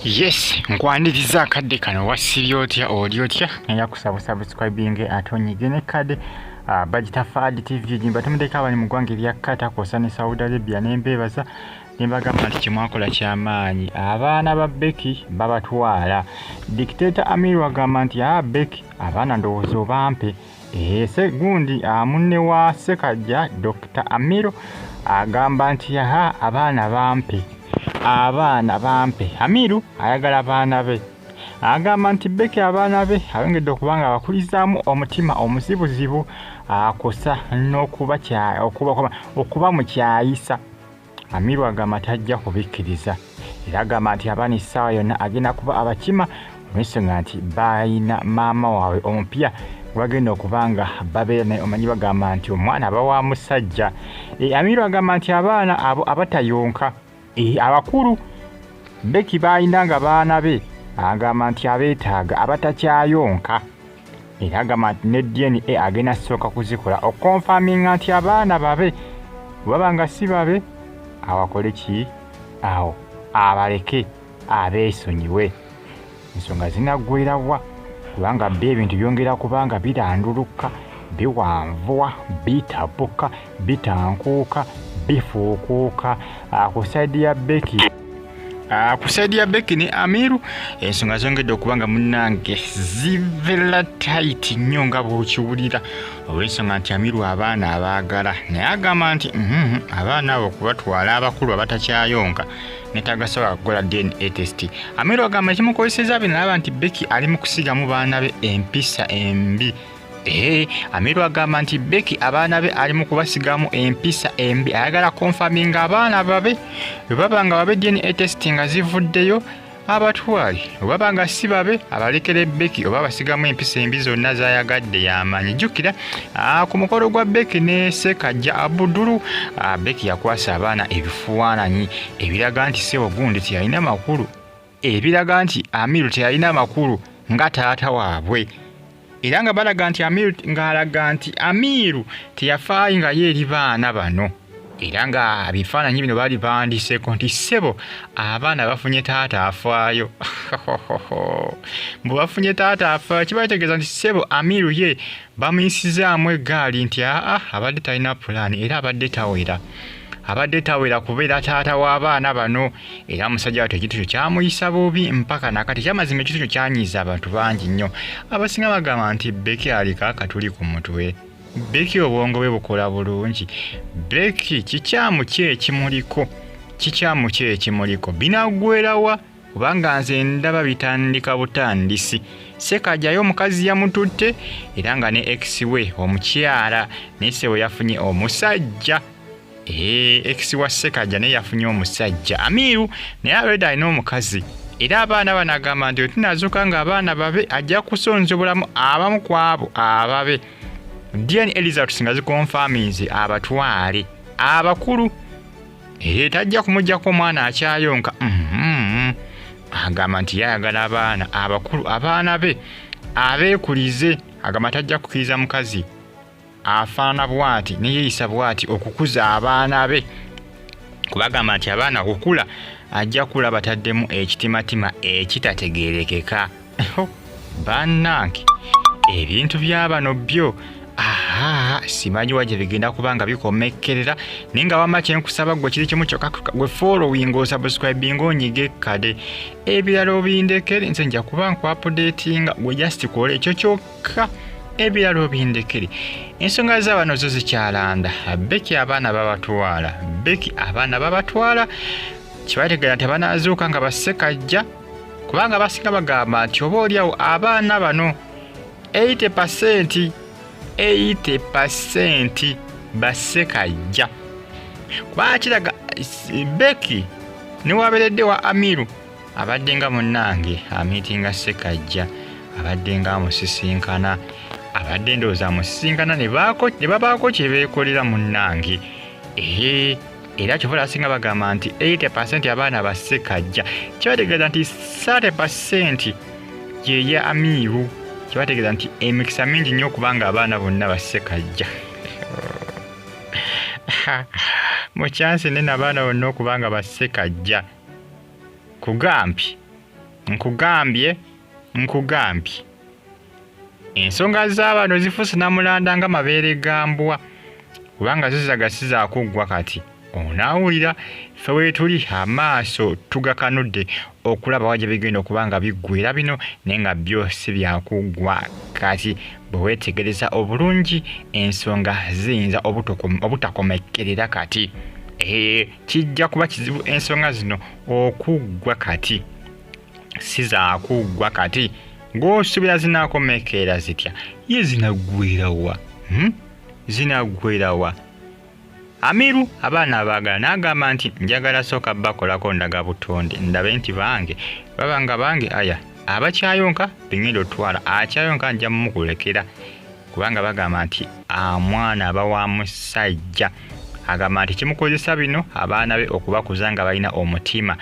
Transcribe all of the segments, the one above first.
Yes, nkwaniriza akadde kano wasibye otya oli otya naye kusaba subscribing atonyige ne kade Bagitafadi TV jimba tumudeka abali mu ggwanga erya Qatar kw'ossa ne Saudi Arabia n'embeebaza ne mbagamba nti kimwakola ky'amaanyi abaana ba Becky babatwala. Dictator Amir agamba nti Becky abaana ndowooza obampe. Segundi munne wa Sekajja Dr. Amir agamba nti abaana bampe. Abaana bampe. Amiru ayagala abaana be. Agamba nti Becky abaana be ayongedde okubanga abakulizaamu omutima omuzibuzibu akosa n'okuba mu kyayisa. Amiru agamba tajja kubikkiriza. Era agamba nti abaana essaawa yonna agenda kuba abakima olw'ensonga nti balina maama waabwe omupya bagenda okubanga babeera naye omanyi bagamba nti omwana aba wa musajja. Amiru agamba nti abaana abo abatayonka abakulu Becky baayinanga baana be agamba nti abeetaaga abatakyayonka. Era agamba nti ne DNA agenda ssooka kuzikola okonfaminga nti abaana babe bwaba nga si babe awakole ki awo abaleke abeesonyiwe ensonga zinaggweerawa kubanga bye ebintu byongera kubanga biranduluka biwanvuwa bitabuka bitankuuka bifuukuuka ku saidi ya Becky. Ku saidi ya Becky ne Amiru ensonga zongedde okubanga munnange zivela tight nnyo nga bw'okiwulira olw'ensonga nti Amiru abaana abaagala naye agamba nti abaana abo okubatwala abakulu abatakyayonka netagasobola kukola DNA test. Amiru agamba ekimukozeseza bino alaba nti Becky ali mu kusigamu baana be empisa embi. Amiru agamba nti Becky abaana be ali mu kubasigamu empisa embi ayagala konfaminga abaana babe bwebaba nga babe DNA test nga zivuddeyo abatwali bwebaba nga si babe abalekere Becky oba basigamu empisa embi zonna zayagadde y'amaanyi. Jjukira ku mukolo gwa Becky ne Sekajja Abudulu Becky yakwasa abaana ebifuwaananyi ebiraga nti ssebo gundi teyalina makulu, ebiraga nti Amiru teyalina makulu nga taata waabwe. Era nga balaga nti Amiru teyafaayo nga ye eri baana bano. Era nga bifaananyi bino baali bawandiseeko nti ssebo abaana bafunye taata afaayo. Bwe bafunye taata afaayo kiba kitegeeza nti ssebo Amiru ye bamuyisizaamu eggaali nti abadde talina pulaani era abadde tawera kubeera taata w'abaana bano. Era musajja wattu ekitu kyo kyamuyisa bubi mpaka nakati kyamazima ekitu kyo kyanyiiza abantu bangi nnyo. Abasinga bagamba nti Becky aliko akatuli ku mutwe. Becky obwongo bwe bukola bulungi. Becky kikyamu ki ekimuliko binaggweerawa kubanga nze ndaba bitandika butandisi. Sekajjayo omukazi yamututte era nga ne ex we omukyala nese we yafunye omusajja. Ex wa Sekajja naye yafunye omusajja. Amiru naye already alina omukazi era abaana banagamba nti wetunazuuka nga abaana babe ajja kusonza obulamu abamu ku abo ababe. DNA Elizabeth singa zikonfaminze abatwale abakulu tajja kumuggyako omwana akyayonka. Agamba nti yayagala abaana abakulu abaana be abeekulize. Agamba tajja kukkiriza mukazi afaana bw'ati neyeeyisa bw'ati okukuza abaana be kubagamba nti abaana okukula ajja kula bataddemu ekitimatima ekitategeerekeka. Bannange ebintu by'abano byo simanyi wa gye bigenda kubanga bikomekkerera naye nga wamma kyenkusaba gwe kiri kimu kyokka gwe following osubscribing onyige kade ebirala obindekere nze nja kuba nkuapudeetinga gwe just kola ekyo kyokka ebirala obindekere. Ensonga z'abano zo zikyalanda. Becky abaana babatwala kibategeera nti abanaazuuka nga Basekajja kubanga basinga bagamba nti oba oliawo abaana bano 80% Basekajja kuba kiraga Becky newabeeredde wa Amiru abadde nga munnange amiitinga Sekajja abadde nga amusisinkana abadde ndowooza amusisinkana ne babaako kye beekolera munnange. Era kyova asinga bagamba nti 80% abaana ba Sekajja kibategeeza nti 30% yeya Amiru. Kibategeeza nti emikisa mingi nnyo okubanga abaana bonna ba Sekajja. Mu kyansi nene abaana bonna okubanga ba Sekajja kugampi nkugambye ensonga z'abano zifuuse namulanda nga mabeere gambwa kubanga zizagasiza akuggwa kati onaawulira ffe weetuli amaaso tugakanudde okulaba wajja bigenda okubanga biggwera bino naye nga byose byakuggwa kati bwe weetegereza obulungi ensonga ziyinza obutakomekerera kati kijja kuba kizibu ensonga zino okuggwa kati si zaakuggwa kati ng'osuubira zinaakomekerera zitya ye zinaggwerawa zinaggwerawa Amiru abaana abaagala n'agamba nti njagala sooka bakolako ndaga butonde ndabe nti bange babanga bange aya abakyayonka bengenda otwala akyayonka nja mumukulekera kubanga bagamba nti mwana aba wa musajja agamba nti kimukozesa bino abaana be okubakuza nga balina omutima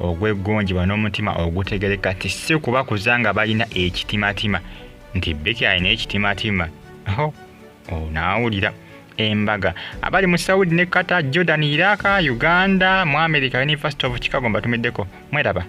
ogweggonjebwa n'omutima ogutegereka ti si kubakuza nga balina ekitimatima nti Becky alina ekitimatima onaawulira embaga abali mu Saudi ne Qatar, Jordan, Iraq, Uganda, mu America, University of Chicago mbatumiddeko mweraba.